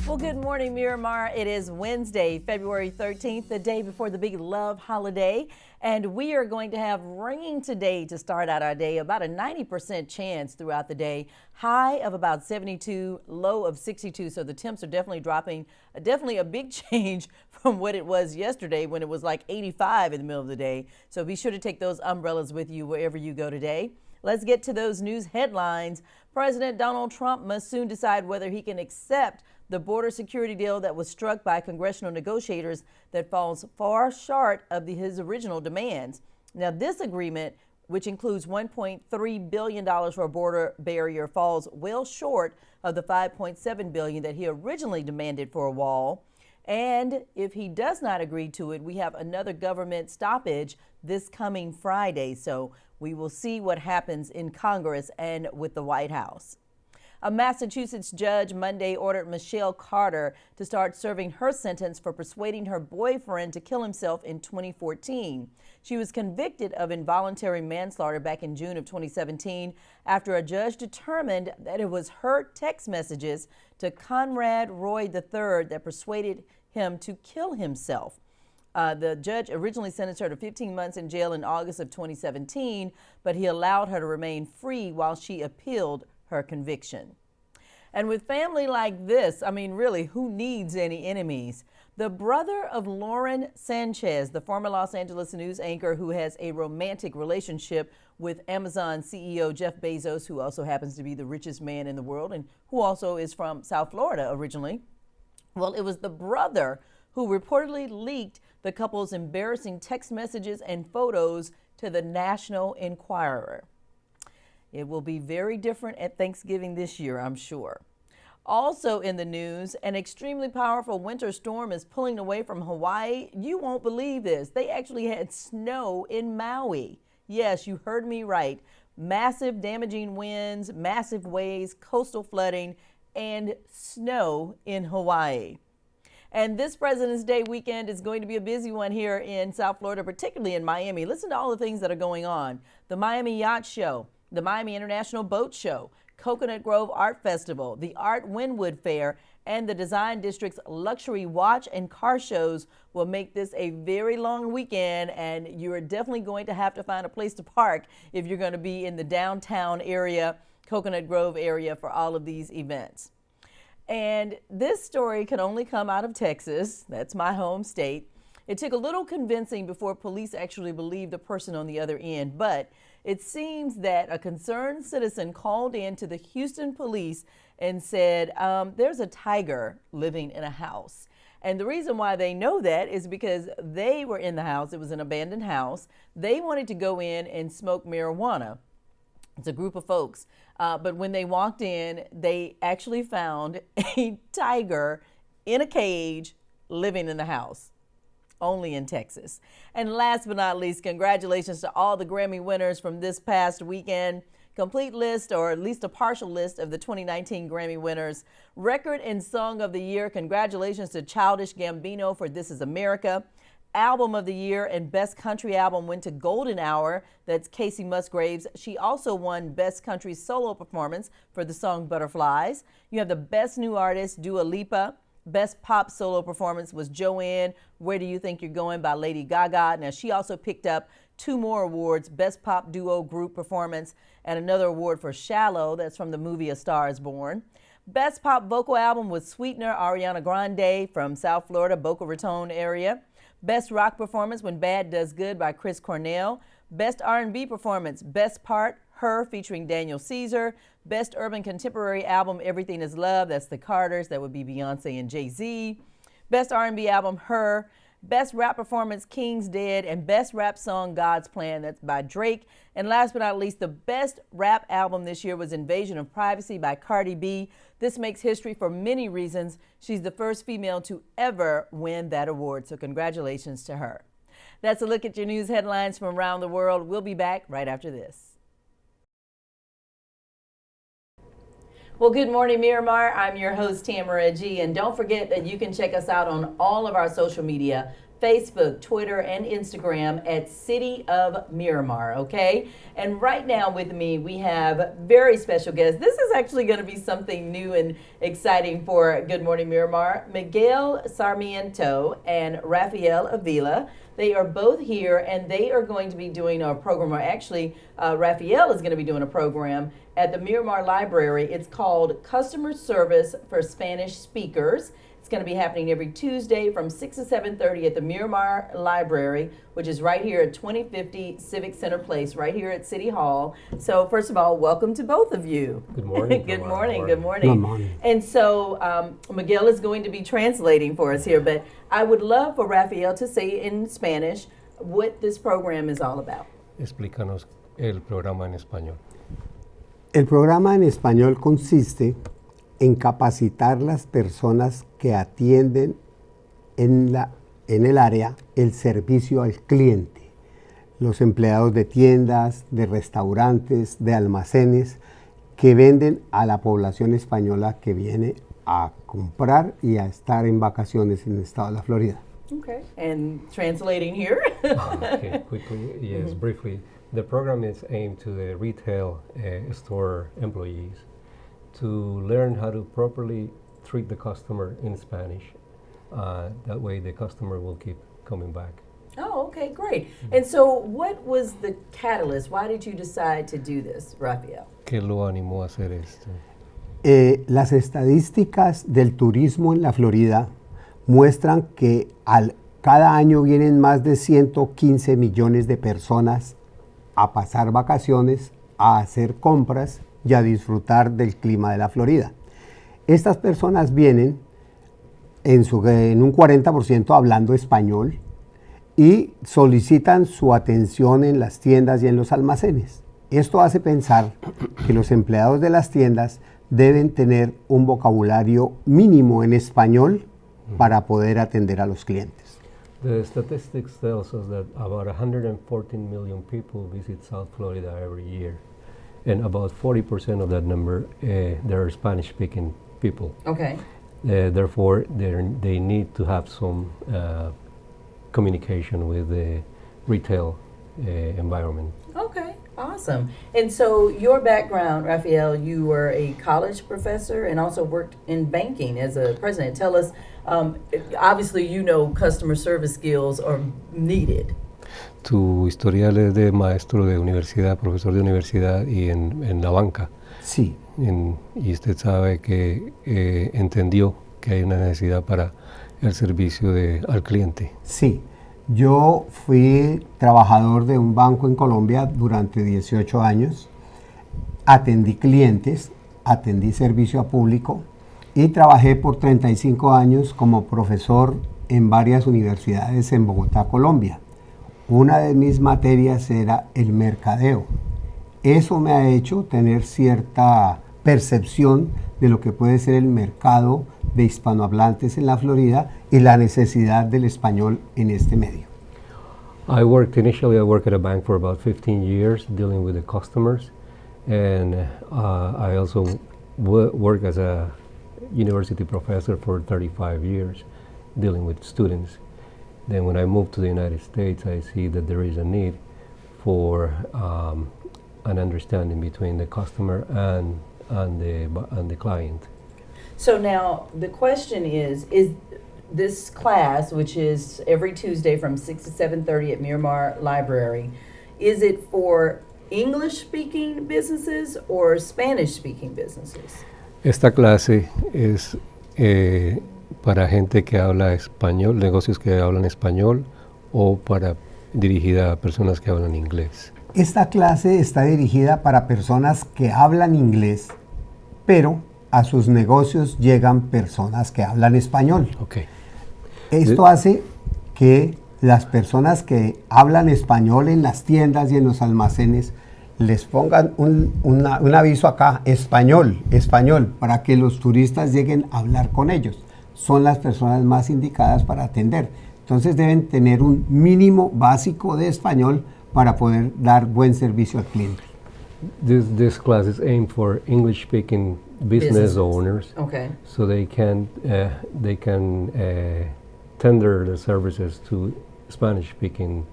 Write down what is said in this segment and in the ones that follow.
Well, good morning, Miramar. It is Wednesday, February 13th, the day before the big love holiday. And we are going to have rain today to start out our day, about a 90% chance throughout the day. High of about 72, low of 62. So the temps are definitely dropping, definitely a big change from what it was yesterday when it was like 85 in the middle of the day. So be sure to take those umbrellas with you wherever you go today. Let's get to those news headlines. President Donald Trump must soon decide whether he can accept the border security deal that was struck by congressional negotiators that falls far short of his original demands. Now, this agreement, which includes $1.3 billion for a border barrier, falls well short of the $5.7 billion that he originally demanded for a wall. And if he does not agree to it, we have another government stoppage this coming Friday. So we will see what happens in Congress and with the White House. A Massachusetts judge Monday ordered Michelle Carter to start serving her sentence for persuading her boyfriend to kill himself in 2014. She was convicted of involuntary manslaughter back in June of 2017 after a judge determined that it was her text messages to Conrad Roy III that persuaded him to kill himself. The judge originally sentenced her to 15 months in jail in August of 2017, but he allowed her to remain free while she appealed her conviction. And with family like this, I mean, really, who needs any enemies? The brother of Lauren Sanchez, the former Los Angeles news anchor who has a romantic relationship with Amazon CEO Jeff Bezos, who also happens to be the richest man in the world and who also is from South Florida originally. Well, it was the brother who reportedly leaked the couple's embarrassing text messages and photos to the National Enquirer. It will be very different at Thanksgiving this year, I'm sure. Also in the news, an extremely powerful winter storm is pulling away from Hawaii. You won't believe this. They actually had snow in Maui. Yes, you heard me right. Massive damaging winds, massive waves, coastal flooding, and snow in Hawaii. And this President's Day weekend is going to be a busy one here in South Florida, particularly in Miami. Listen to all the things that are going on. The Miami Yacht Show, the Miami International Boat Show, Coconut Grove Art Festival, the Art Wynwood Fair, and the Design District's luxury watch and car shows will make this a very long weekend, and you're definitely going to have to find a place to park if you're going to be in the downtown area, Coconut Grove area, for all of these events. And this story can only come out of Texas. That's my home state. It took a little convincing before police actually believed the person on the other end, but it seems that a concerned citizen called in to the Houston police and said, there's a tiger living in a house. And the reason why they know that is because they were in the house. It was an abandoned house. They wanted to go in and smoke marijuana. It's a group of folks. But when they walked in, they actually found a tiger in a cage living in the house. Only in Texas. And last but not least, congratulations to all the Grammy winners from this past weekend. Complete list, or at least a partial list, of the 2019 Grammy winners. Record and Song of the Year, congratulations to Childish Gambino for This Is America. Album of the Year and Best Country Album went to Golden Hour. That's Casey Musgraves. She also won Best Country Solo Performance for the song Butterflies. You have the Best New Artist, Dua Lipa. Best Pop Solo Performance was Joanne, Where Do You Think You're Going by Lady Gaga. Now, she also picked up 2 more awards, Best Pop Duo Group Performance and another award for Shallow. That's from the movie A Star Is Born. Best Pop Vocal Album was Sweetener, Ariana Grande from South Florida, Boca Raton area. Best Rock Performance, When Bad Does Good by Chris Cornell. Best R&B Performance, Best Part, Her featuring Daniel Caesar. Best Urban Contemporary Album, Everything Is Love. That's the Carters. That would be Beyonce and Jay-Z. Best R&B Album, Her. Best Rap Performance, King's Dead. And Best Rap Song, God's Plan. That's by Drake. And last but not least, the best rap album this year was Invasion of Privacy by Cardi B. This makes history for many reasons. She's the first female to ever win that award. So congratulations to her. That's a look at your news headlines from around the world. We'll be back right after this. Well, good morning, Miramar. I'm your host, Tamara G. And don't forget that you can check us out on all of our social media, Facebook, Twitter, and Instagram at City of Miramar, okay? And right now with me, we have very special guests. This is actually going to be something new and exciting for Good Morning Miramar. Miguel Sarmiento and Rafael Avila. They are both here, and they are going to be doing a program, or actually, Rafael is going to be doing a program at the Miramar Library. It's called Customer Service for Spanish Speakers. It's going to be happening every Tuesday from 6 to 7:30 at the Miramar Library, which is right here at 2050 Civic Center Place, right here at City Hall. So first of all, welcome to both of you. Good morning. Good morning. Good morning. Good morning. And so Miguel is going to be translating for us here, but I would love for Rafael to say in Spanish what this program is all about. Explícanos el programa en español. El programa en español consiste en capacitar las personas que atienden en el área el servicio al cliente, los empleados de tiendas, de restaurantes, de almacenes que venden a la población española que viene a comprar y a estar en vacaciones en el estado de la Florida. Okay, and translating here. Okay, quickly, yes, briefly. The program is aimed to the retail store employees to learn how to properly treat the customer in Spanish. That way the customer will keep coming back. Oh, okay, great. And so what was the catalyst? Why did you decide to do this, Rafael? ¿Qué lo animó a hacer esto? Las estadísticas del turismo en la Florida muestran que cada año vienen más de 115 millones de personas a pasar vacaciones, a hacer compras y a disfrutar del clima de la Florida. Estas personas vienen en un 40% hablando español y solicitan su atención en las tiendas y en los almacenes. Esto hace pensar que los empleados de las tiendas deben tener un vocabulario mínimo en español para poder atender a los clientes. The statistics tells us that about 114 million people visit South Florida every year, and about 40% of that number there are Spanish-speaking people. Okay. Therefore, they need to have some communication with the retail environment. Okay, awesome. And so your background, Rafael, you were a college professor and also worked in banking as a president. Tell us, obviously you know customer service skills are needed. Tu historial es de maestro de universidad, profesor de universidad y en la banca. Sí. Y usted sabe que entendió que hay una necesidad para el servicio al cliente. Sí. Yo fui trabajador de un banco en Colombia durante 18 años, atendí clientes, atendí servicio a público y trabajé por 35 años como profesor en varias universidades en Bogotá, Colombia. Una de mis materias era el mercadeo. Eso me ha hecho tener cierta percepción de lo que puede ser el mercado de hispanohablantes en la Florida y la necesidad del español en este medio. I worked at a bank for about 15 years dealing with the customers, and I also worked as a university professor for 35 years dealing with students. Then when I moved to the United States, I see that there is a need for an understanding between the customer and the client. So now the question is this class, which is every Tuesday from 6 to 7:30 at Miramar Library, is it for English-speaking businesses or Spanish-speaking businesses? Esta clase es para gente que habla español, negocios que hablan español, o dirigida a personas que hablan inglés. Esta clase está dirigida para personas que hablan inglés, pero a sus negocios llegan personas que hablan español. Okay. Esto hace que las personas que hablan español en las tiendas y en los almacenes les pongan un aviso acá, español, para que los turistas lleguen a hablar con ellos. Son las personas más indicadas para atender. Entonces deben tener un mínimo básico de español para poder dar buen servicio al cliente. This class is aimed for English-speaking business owners, Okay. so they can tender the services to Spanish-speaking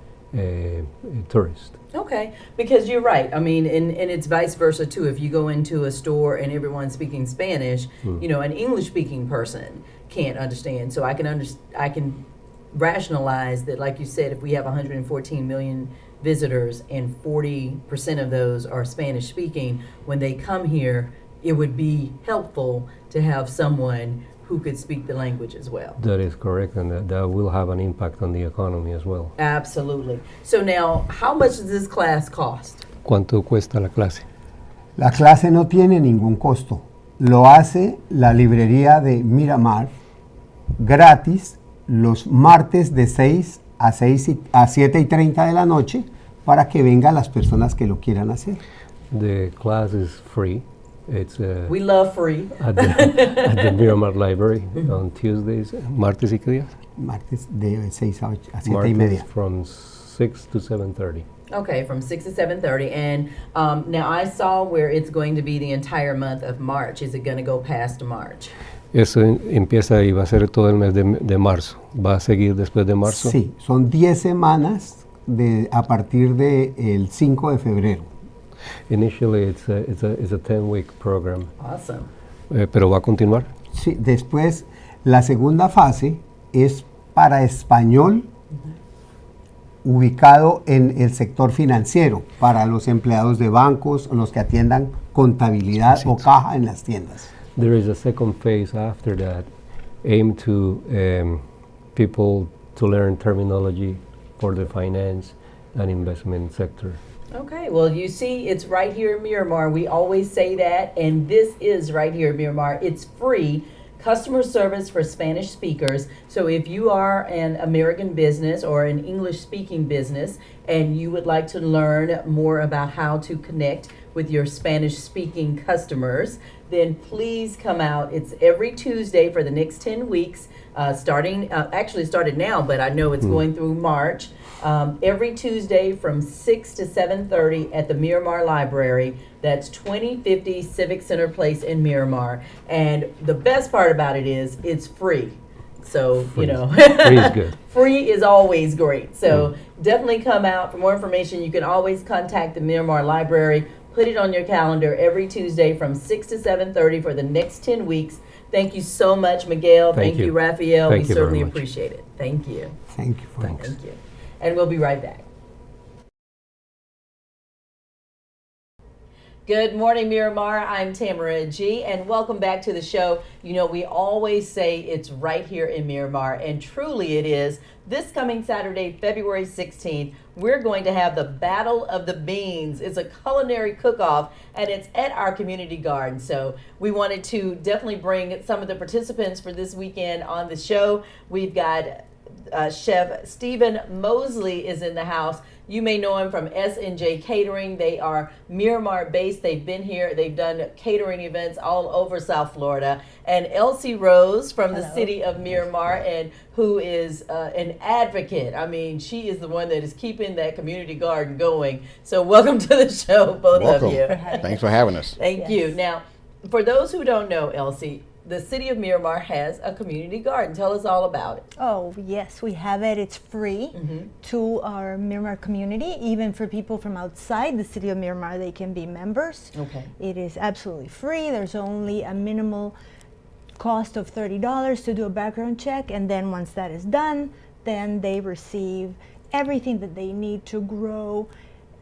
tourists. Okay, because you're right. I mean, and it's vice versa too. If you go into a store and everyone's speaking Spanish, you know, an English-speaking person can't understand. So I can rationalize that, like you said, if we have 114 million visitors and 40% of those are Spanish-speaking, when they come here, it would be helpful to have someone who could speak the language as well. That is correct, and that will have an impact on the economy as well. Absolutely. So now, how much does this class cost? ¿Cuánto cuesta la clase? La clase no tiene ningún costo. Lo hace la librería de Miramar gratis los martes de 6 a 7:30 de la noche para que vengan las personas que lo quieran hacer. The class is free. It's We love free. at the Miramar Library on Tuesdays. ¿Martes y qué días? Martes de 6 a 7:30. From 6 to 7:30. Okay, from 6 to 7:30. And now I saw where it's going to be the entire month of March. Is it going to go past March? Eso empieza y va a ser todo el mes de marzo. ¿Va a seguir después de marzo? Sí, son 10 semanas a partir del 5 de febrero. Initially, it's a 10-week program. Awesome. Pero va a continuar. Sí, después, la segunda fase es para español ubicado en el sector financiero, para los empleados de bancos, los que atiendan contabilidad o caja en las tiendas. There is a second phase after that, aimed to people to learn terminology for the finance and investment sector. Okay, well, you see, it's right here in Miramar. We always say that, and this is right here in Miramar. It's free customer service for Spanish speakers. So if you are an American business or an English-speaking business and you would like to learn more about how to connect with your Spanish-speaking customers, then please come out. It's every Tuesday for the next 10 weeks, actually started now, but I know it's going through March. Every Tuesday from 6 to 7:30 at the Miramar Library. That's 2050 Civic Center Place in Miramar. And the best part about it is it's free. So, Free you know, free is good. free is always great. So definitely come out. For more information, you can always contact the Miramar Library. Put it on your calendar every Tuesday from 6 to 7:30 for the next 10 weeks. Thank you so much, Miguel. Thank you, you. Raphael. Thank We you very certainly much. appreciate it. Thank you. Thank you. Thanks. Thank you. And we'll be right back. Good morning, Miramar. I'm Tamara G, and welcome back to the show. You know, we always say it's right here in Miramar, and truly it is. This coming Saturday, February 16th, we're going to have the Battle of the Beans. It's a culinary cook-off, and it's at our community garden. So we wanted to definitely bring some of the participants for this weekend on the show. We've got Chef Stephen Mosley is in the house. You may know him from S&J Catering. They are Miramar based. They've been here. They've done catering events all over South Florida. And Elsie Rose from the City of Miramar, and who is an advocate. I mean, she is the one that is keeping that community garden going. So welcome to the show, both Welcome. of you. Thanks for having us. Thank you. Now, for those who don't know, Elsie, the City of Miramar has a community garden. Tell us all about it. Oh, yes, we have it. It's free to our Miramar community. Even for people from outside the City of Miramar, they can be members. Okay. It is absolutely free. There's only a minimal cost of $30 to do a background check, and then once that is done, then they receive everything that they need to grow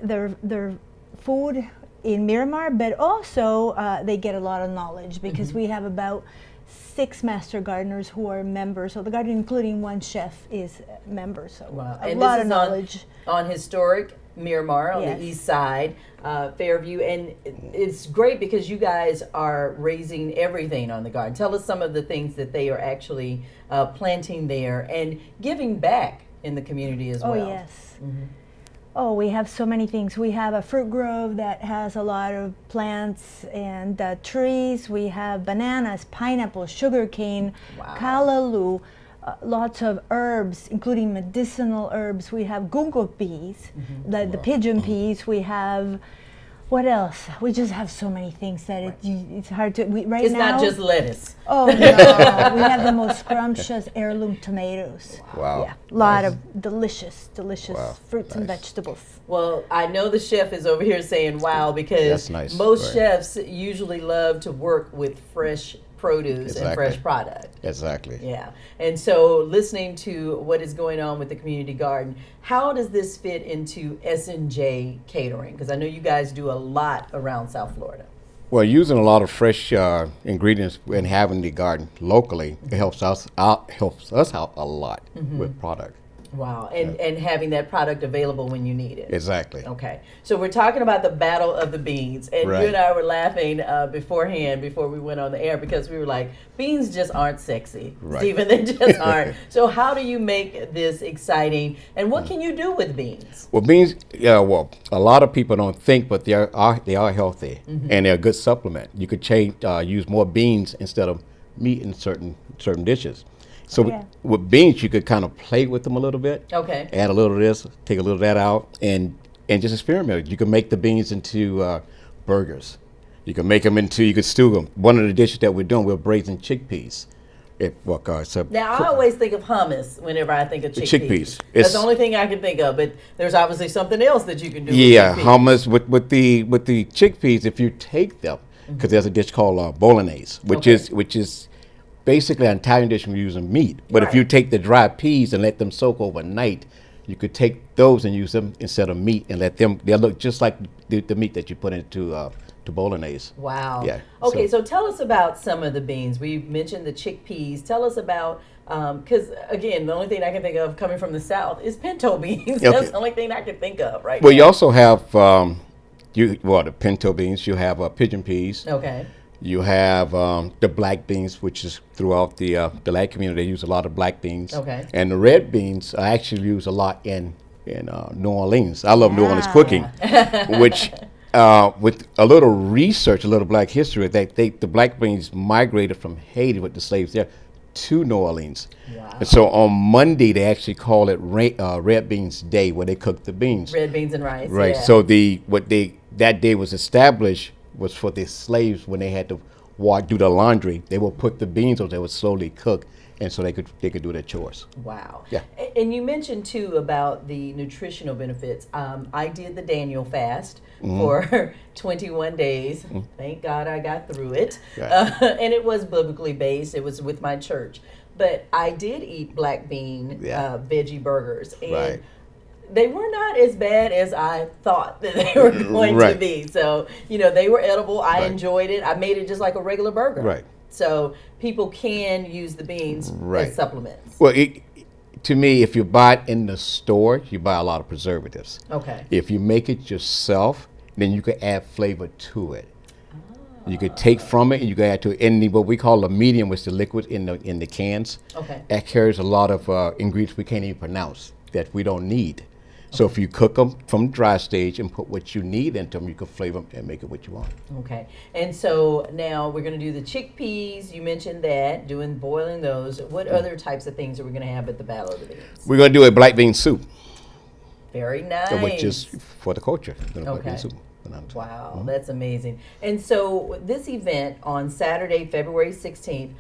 their food in Miramar, but also they get a lot of knowledge because we have about 6 master gardeners who are members of the garden, including one chef is a member. So Wow. a And lot this of is knowledge. on historic Miramar on Yes. the east side, Fairview, and it's great because you guys are raising everything on the garden. Tell us some of the things that they are actually planting there and giving back in the community as well. Oh, yes. Oh, we have so many things. We have a fruit grove that has a lot of plants and trees. We have bananas, pineapple, sugarcane, Wow. callaloo, lots of herbs, including medicinal herbs. We have gungo peas, the pigeon peas. We have What else? We just have so many things that it's hard to. Right It's now, not just lettuce. Oh no, we have the most scrumptious heirloom tomatoes. Wow. Yeah, a lot Nice. of delicious Wow, fruits and nice. vegetables. Well, I know the chef is over here saying wow because That's nice, most right. chefs usually love to work with fresh produce and Exactly. fresh product. Exactly. Yeah. And so listening to what is going on with the community garden, how does this fit into S&J catering? Because I know you guys do a lot around South Florida. Well, using a lot of fresh ingredients and having the garden locally, it helps us out a lot with product. Wow. And having that product available when you need it. Exactly. Okay, so we're talking about the battle of the beans, and you Right. and I were laughing beforehand before we went on the air because we were like, beans just aren't sexy, Right. Stephen. They just aren't. So how do you make this exciting, and what can you do with beans? Well, beans. Yeah. Well, a lot of people don't think, but they are healthy and they're a good supplement. You could use more beans instead of meat in certain dishes. So Yeah. with beans, you could kind of play with them a little bit. Okay. Add a little of this, take a little of that out, and just experiment. You can make the beans into burgers. You can make them into. You can stew them. One of the dishes that we're doing, we're braising chickpeas. Now I always think of hummus whenever I think of chickpeas. Chickpeas. That's It's- the only thing I can think of, but there's obviously something else that you can do. Yeah, with chickpeas. hummus with the chickpeas. If you take them, because there's a dish called bolognese, which is basically an Italian dish from using meat. But if you Right. take the dry peas and let them soak overnight, you could take those and use them instead of meat and let them. They'll look just like the meat that you put into to bolognese. Wow. Yeah, Okay, so tell us about some of the beans. We mentioned the chickpeas. Tell us about, because again, the only thing I can think of coming from the South is pinto beans. That's Okay. the only thing I can think of right Well, now. you also have the pinto beans. You have pigeon peas. Okay. You have the black beans, which is throughout the black community. They use a lot of black beans. Okay. And the red beans are actually used a lot in New Orleans. I love New Orleans Ah. cooking, which with a little research, a little black history, the black beans migrated from Haiti with the slaves there to New Orleans. Wow. And so on Monday, they actually call it Red Beans Day, where they cook the beans. Red beans and rice. Right. Yeah. So that day was established was for the slaves when they had to do the laundry. They would put the beans on. They would slowly cook, and so they could do their chores. Wow. Yeah. And you mentioned too about the nutritional benefits. I did the Daniel fast for 21 days. Thank God I got through it. Right. And it was biblically based. It was with my church. But I did eat black bean veggie burgers. And Right. they were not as bad as I thought that they were going to Right. be. So, they were edible. I Right. enjoyed it. I made it just like a regular burger. Right. So people can use the beans Right. as supplements. Well, to me, if you buy it in the store, you buy a lot of preservatives. Okay. If you make it yourself, then you can add flavor to it. You could take from it and you can add to it. And what we call a medium, which is the liquid in the cans, Okay. that carries a lot of ingredients we can't even pronounce that we don't need. So if you cook them from dry stage and put what you need into them, you can flavor them and make it what you want. Okay. And so now we're going to do the chickpeas. You mentioned that, boiling those. What other types of things are we going to have at the Battle of the Beans? We're going to do a black bean soup, Very nice. which is for the culture. Black bean Okay. soup. Wow, that's amazing. And so this event on Saturday, February 16th,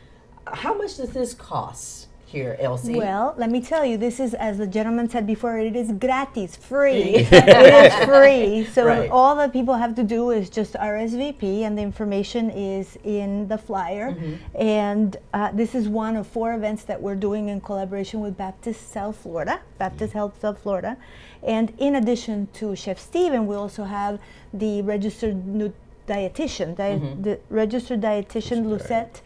how much does this cost here, Elsie? Well, let me tell you, this is, as the gentleman said before, it is gratis, free. It is free. So Right. all that people have to do is just RSVP, and the information is in the flyer. And this is one of 4 events that we're doing in collaboration with Baptist South Florida, Baptist Health South Florida. And in addition to Chef Steven, we also have the registered dietitian, the registered dietitian Lucette,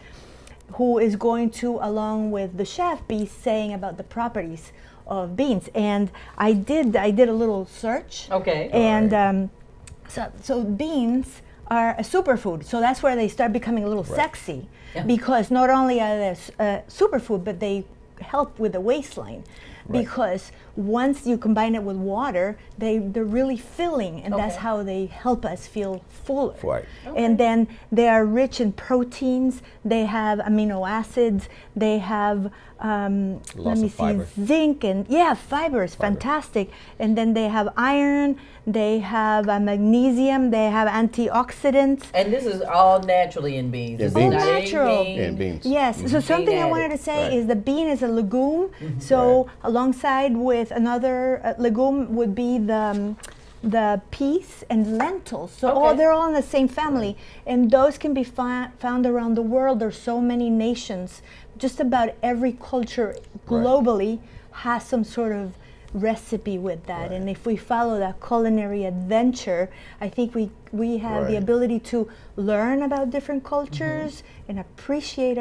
who is going to, along with the chef, be saying about the properties of beans. And I did a little search. Okay. And so beans are a superfood. So that's where they start becoming a little sexy, because not only are they a superfood, but they help with the waistline. because once you combine it with water, they're really filling, and that's Okay. how they help us feel fuller. Right. And then they are rich in proteins, they have amino acids, they have Lots of fiber. zinc, and fiber is fantastic. And then they have iron, they have magnesium, they have antioxidants. And this is all naturally in beans. This is beans. not All natural. anything- And beans. Yes, so something I added. wanted to say Right. is the bean is a legume. So alongside with another legume would be the peas and lentils. So Okay. they're all in the same family, and those can be found around the world. There's so many nations. Just about every culture globally has some sort of recipe with that. And if we follow that culinary adventure, I think we have the Right. ability to learn about different cultures and appreciate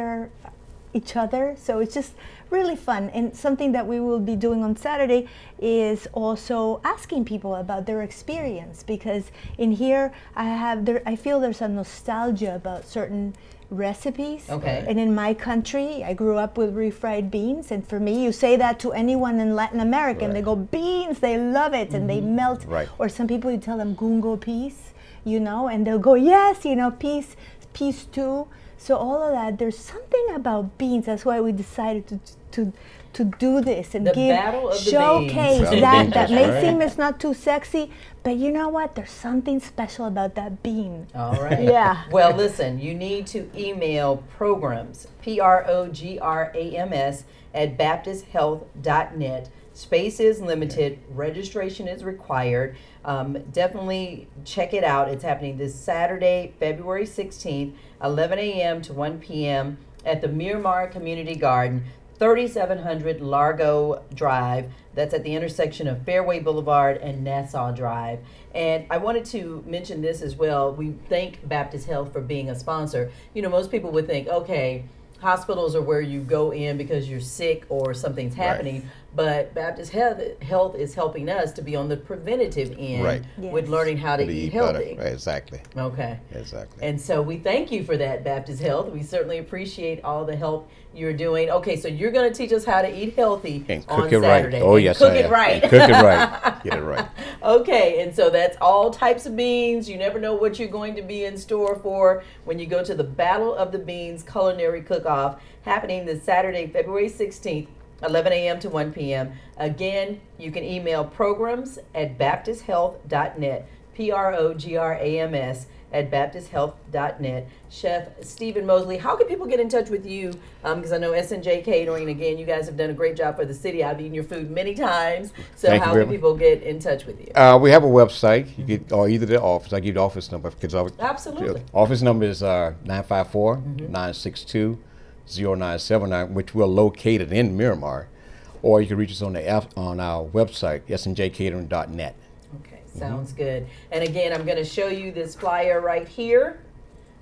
each other. So it's just really fun. And something that we will be doing on Saturday is also asking people about their experience, because in here I feel there's a nostalgia about certain recipes. Okay. And in my country, I grew up with refried beans, and for me, you say that to anyone in Latin America, and they go, beans, they love it, and they melt. Right. Or some people, you tell them gungo peas, and they'll go, yes, peas too. So all of that, there's something about beans. That's why we decided to do this and The battle of the showcase beans. that. Beans, That may right. seem it's not too sexy, but you know what? There's something special about that bean. All right. Yeah. Well, listen, you need to email programs, programs, at baptisthealth.net. Space is limited. Registration is required. Definitely check it out. It's happening this Saturday, February 16th, 11 a.m. to 1 p.m. at the Miramar Community Garden, 3700 Largo Drive. That's at the intersection of Fairway Boulevard and Nassau Drive. And I wanted to mention this as well. We thank Baptist Health for being a sponsor. Most people would think, okay, hospitals are where you go in because you're sick or something's happening. But Baptist Health is helping us to be on the preventative end Right. with Yes. learning how to eat healthy. better. Right, exactly. Okay. Exactly. And so we thank you for that, Baptist Health. We certainly appreciate all the help you're doing. Okay, so you're going to teach us how to eat healthy And on cook it Saturday. right. Oh, And yes, cook I it am. right. And cook it right. Get it right. Okay, and so that's all types of beans. You never know what you're going to be in store for when you go to the Battle of the Beans Culinary Cook-Off, happening this Saturday, February 16th, 11 a.m. to 1 p.m. Again, you can email programs at baptisthealth.net, programs at baptisthealth.net. Chef Stephen Mosley, how can people get in touch with you? Because I know S&J Catering, again, you guys have done a great job for the city. I've eaten your food many times. So Thank you how very can much. people get in touch with you? We have a website. You get, or either the office. I give you the office number because Absolutely. Office number is 954-962-0979, which we're located in Miramar, or you can reach us on our website, snjcatering.net. Okay, sounds good. And again, I'm going to show you this flyer right here.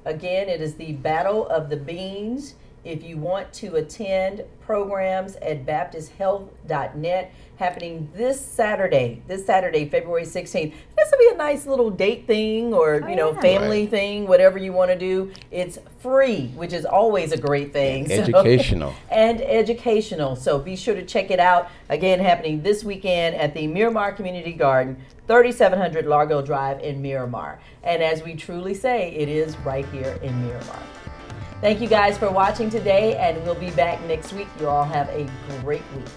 Again, it is the Battle of the Beans. If you want to attend, programs at baptisthealth.net, happening this Saturday, February 16th. This will be a nice little date thing or, family Right. thing, whatever you want to do. It's free, which is always a great thing. And educational. And educational. So be sure to check it out. Again, happening this weekend at the Miramar Community Garden, 3700 Largo Drive in Miramar. And as we truly say, it is right here in Miramar. Thank you guys for watching today, and we'll be back next week. You all have a great week.